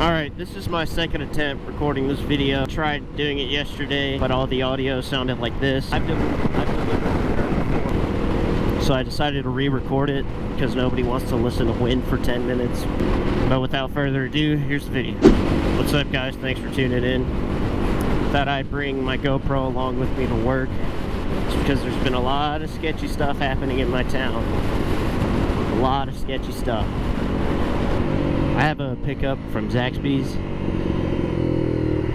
Alright, this is my second attempt recording this video. I tried doing it yesterday, but all the audio sounded like this. I've delivered before, so I decided to re-record it because nobody wants to listen to wind for 10 minutes. But without further ado, here's the video. What's up, guys? Thanks for tuning in. Thought I'd bring my GoPro along with me to work. It's because there's been a lot of sketchy stuff happening in my town. A lot of sketchy stuff. I have a pickup from Zaxby's.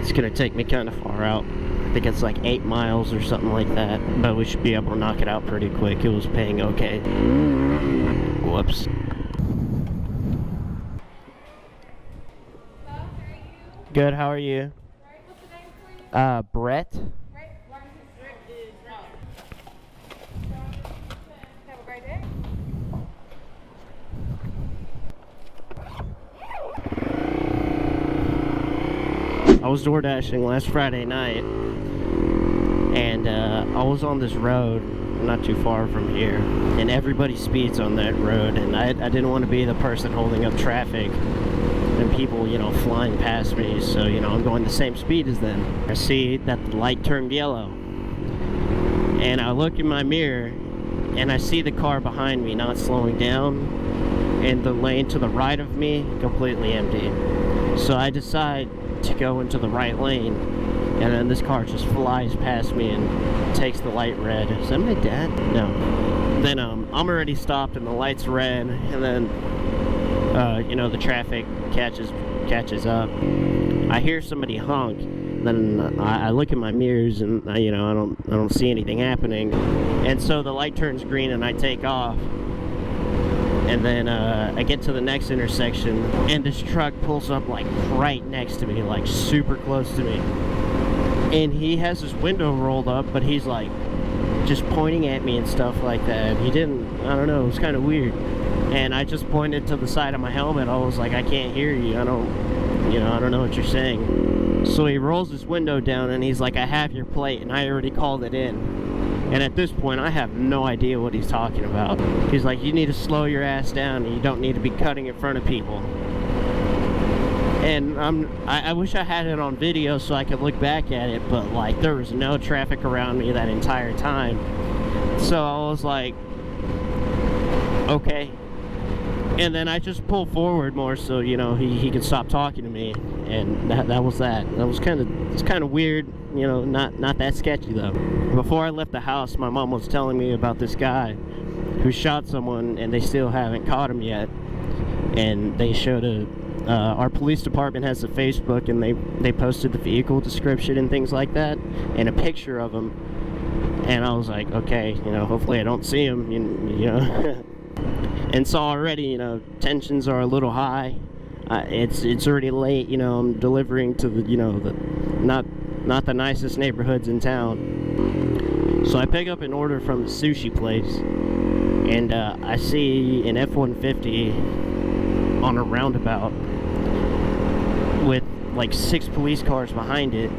It's gonna take me kind of far out. I think it's like 8 miles or something like that, but we should be able to knock it out pretty quick. It was paying okay. Whoops. Good, how are you? What's the name for you? Brett. Have a great day. I was DoorDashing last Friday night, and I was on this road not too far from here, and everybody speeds on that road, and I didn't want to be the person holding up traffic and people, you know, flying past me, so, you know, I'm going the same speed as them. I see that the light turned yellow, and I look in my mirror, and I see the car behind me not slowing down, and the lane to the right of me completely empty. So I decide to go into the right lane, and then this car just flies past me and takes the light red. Is that my dad? No. Then I'm already stopped and the light's red, and then you know, the traffic catches up. I hear somebody honk. Then I look in my mirrors and you know, I don't see anything happening, and so the light turns green and I take off. And then I get to the next intersection, and this truck pulls up like right next to me, like super close to me. And he has his window rolled up, but he's like just pointing at me and stuff like that. He didn't, I don't know, it was kind of weird. And I just pointed to the side of my helmet. I was like, I can't hear you. I don't know what you're saying. So he rolls his window down and he's like, I have your plate, and I already called it in. And at this point, I have no idea what he's talking about. He's like, you need to slow your ass down, and you don't need to be cutting in front of people. And I wish I had it on video so I could look back at it, but like, there was no traffic around me that entire time. So I was like, okay. And then I just pull forward more so, you know, he can stop talking to me, and that was that. That was kind of weird, you know, not that sketchy though. Before I left the house, my mom was telling me about this guy who shot someone, and they still haven't caught him yet. And they showed our police department has a Facebook, and they posted the vehicle description and things like that, and a picture of him. And I was like, okay, you know, hopefully I don't see him, you know. And so already, you know, tensions are a little high. It's already late, you know. I'm delivering to the, you know, the not the nicest neighborhoods in town. So I pick up an order from the sushi place, and I see an F-150 on a roundabout with like 6 police cars behind it,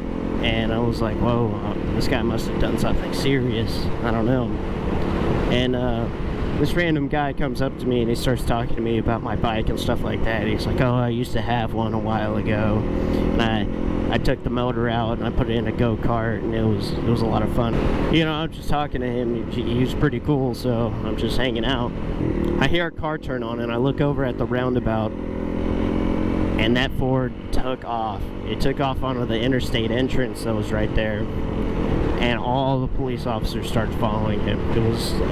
and I was like, whoa, this guy must have done something serious. I don't know. And this random guy comes up to me and he starts talking to me about my bike and stuff like that. He's like, oh, I used to have one a while ago, and I took the motor out and I put it in a go-kart, and it was a lot of fun. You know, I'm just talking to him. He was pretty cool, so I'm just hanging out. I hear a car turn on, and I look over at the roundabout, and that Ford took off. It took off onto the interstate entrance that was right there. And all the police officers started following him.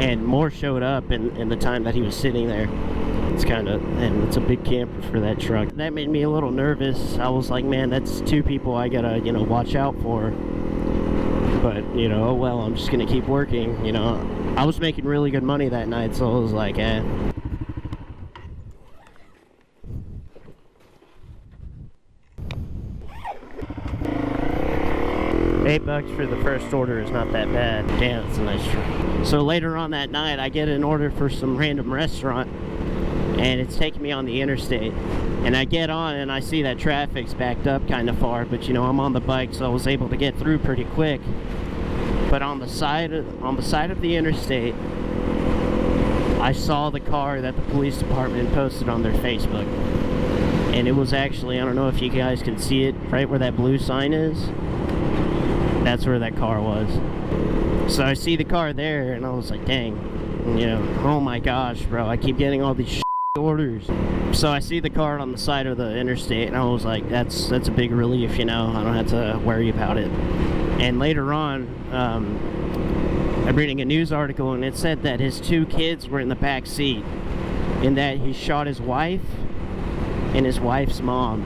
And more showed up in the time that he was sitting there. And it's a big camper for that truck. That made me a little nervous. I was like, man, that's 2 people I gotta, you know, watch out for. But, you know, oh well, I'm just gonna keep working, you know. I was making really good money that night, so I was like, eh. $8 for the first order is not that bad. Damn, it's a nice truck. So later on that night, I get an order for some random restaurant, and it's taking me on the interstate. And I get on, and I see that traffic's backed up kind of far, but you know, I'm on the bike, so I was able to get through pretty quick. But on the side of the interstate, I saw the car that the police department posted on their Facebook. And it was actually, I don't know if you guys can see it, right where that blue sign is. That's where that car was. So I see the car there, and I was like, dang, you know, oh my gosh, bro, I keep getting all these orders. So I see the car on the side of the interstate, and I was like, that's a big relief, you know, I don't have to worry about it. And later on, I'm reading a news article, and it said that his 2 kids were in the back seat, and that he shot his wife and his wife's mom.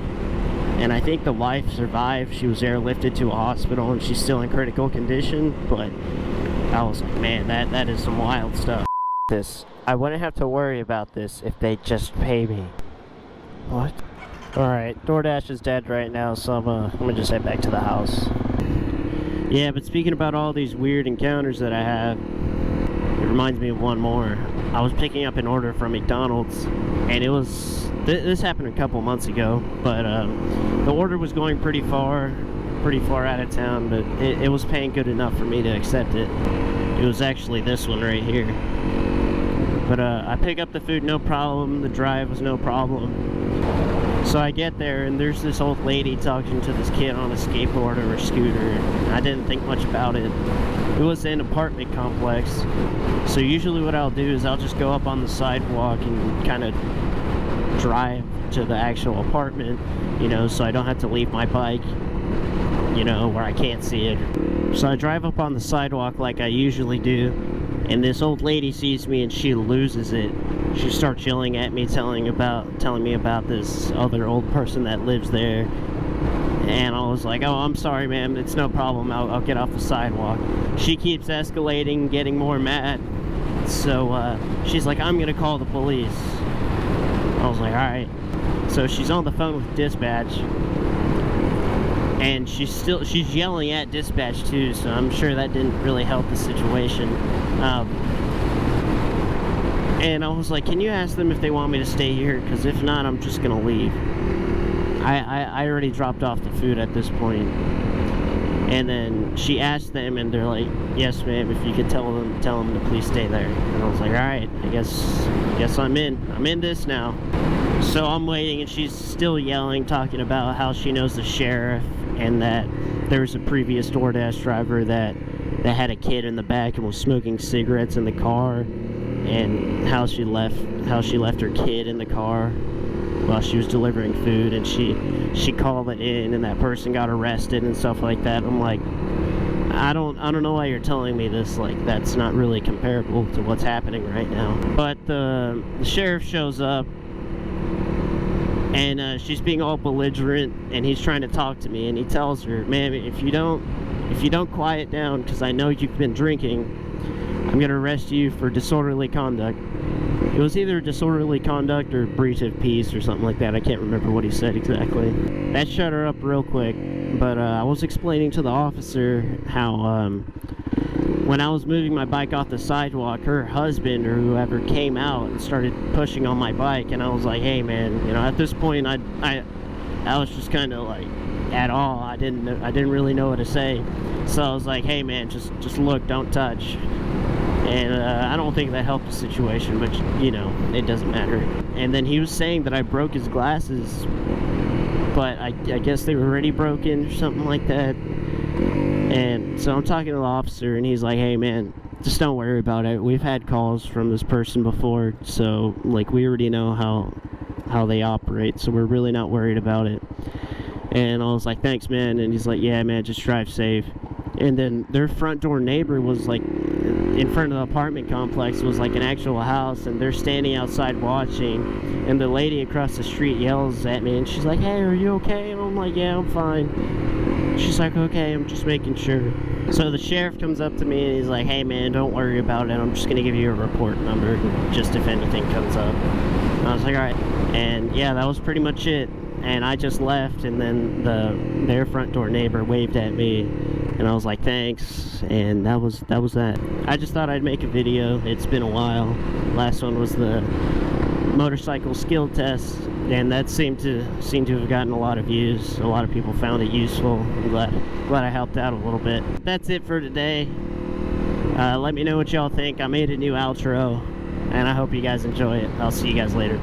And I think the wife survived. She was airlifted to a hospital, and she's still in critical condition. But I was like, man, that is some wild stuff. I wouldn't have to worry about this if they just pay me. What? Alright, DoorDash is dead right now, so I'm gonna just head back to the house. Yeah, but speaking about all these weird encounters that I have, it reminds me of one more. I was picking up an order from McDonald's, and it was... This happened a couple months ago, but the order was going pretty far out of town, but it was paying good enough for me to accept it. It was actually this one right here. But I pick up the food, no problem. The drive was no problem. So I get there, and there's this old lady talking to this kid on a skateboard or a scooter. And I didn't think much about it. It was an apartment complex. So usually what I'll do is I'll just go up on the sidewalk and kind of drive to the actual apartment, you know, so I don't have to leave my bike, you know, where I can't see it. So I drive up on the sidewalk like I usually do, and this old lady sees me and she loses it. She starts yelling at me, telling me about this other old person that lives there. And I was like, oh, I'm sorry, ma'am, it's no problem, I'll get off the sidewalk. She keeps escalating, getting more mad. So she's like, I'm gonna call the police. I was like, alright. So she's on the phone with dispatch, and she's yelling at dispatch too, so I'm sure that didn't really help the situation. And I was like, can you ask them if they want me to stay here? Because if not, I'm just gonna leave. I already dropped off the food at this point. And then she asked them, and they're like, yes ma'am, if you could tell them to please stay there. And I was like, alright, I guess I'm in this now. So I'm waiting, and she's still yelling, talking about how she knows the sheriff, and that there was a previous DoorDash driver that had a kid in the back and was smoking cigarettes in the car, and how she left her kid in the car while she was delivering food, and she called it in, and that person got arrested and stuff like that. I'm like, I don't know why you're telling me this, like, that's not really comparable to what's happening right now. But the sheriff shows up, and she's being all belligerent, and he's trying to talk to me, and he tells her, ma'am, if you don't quiet down, because I know you've been drinking, I'm gonna arrest you for disorderly conduct. It was either disorderly conduct or breach of peace or something like that. I can't remember what he said exactly. That shut her up real quick. But I was explaining to the officer how when I was moving my bike off the sidewalk, her husband or whoever came out and started pushing on my bike, and I was like, hey man, you know, at this point I was just kind of like at all. I didn't really know what to say. So I was like, hey man, just look, don't touch. And I don't think that helped the situation, but you know, it doesn't matter. And then he was saying that I broke his glasses, but I guess they were already broken or something like that. And so I'm talking to the officer, and he's like, hey man, just don't worry about it. We've had calls from this person before, so like we already know how they operate, so we're really not worried about it. And I was like, thanks man. And he's like, yeah man, just drive safe. And then their front door neighbor was like, in front of the apartment complex was like an actual house, and they're standing outside watching, and the lady across the street yells at me, and she's like, hey, are you okay? And I'm like, yeah, I'm fine. She's like, okay, I'm just making sure. So the sheriff comes up to me, and he's like, hey man, don't worry about it, I'm just gonna give you a report number just if anything comes up. And I was like, alright. And yeah, that was pretty much it. And I just left, and then their front door neighbor waved at me, and I was like, thanks, and that was that. I just thought I'd make a video. It's been a while. Last one was the motorcycle skill test, and that seemed to have gotten a lot of views. A lot of people found it useful. I'm glad I helped out a little bit. That's it for today. Let me know what y'all think. I made a new outro, and I hope you guys enjoy it. I'll see you guys later.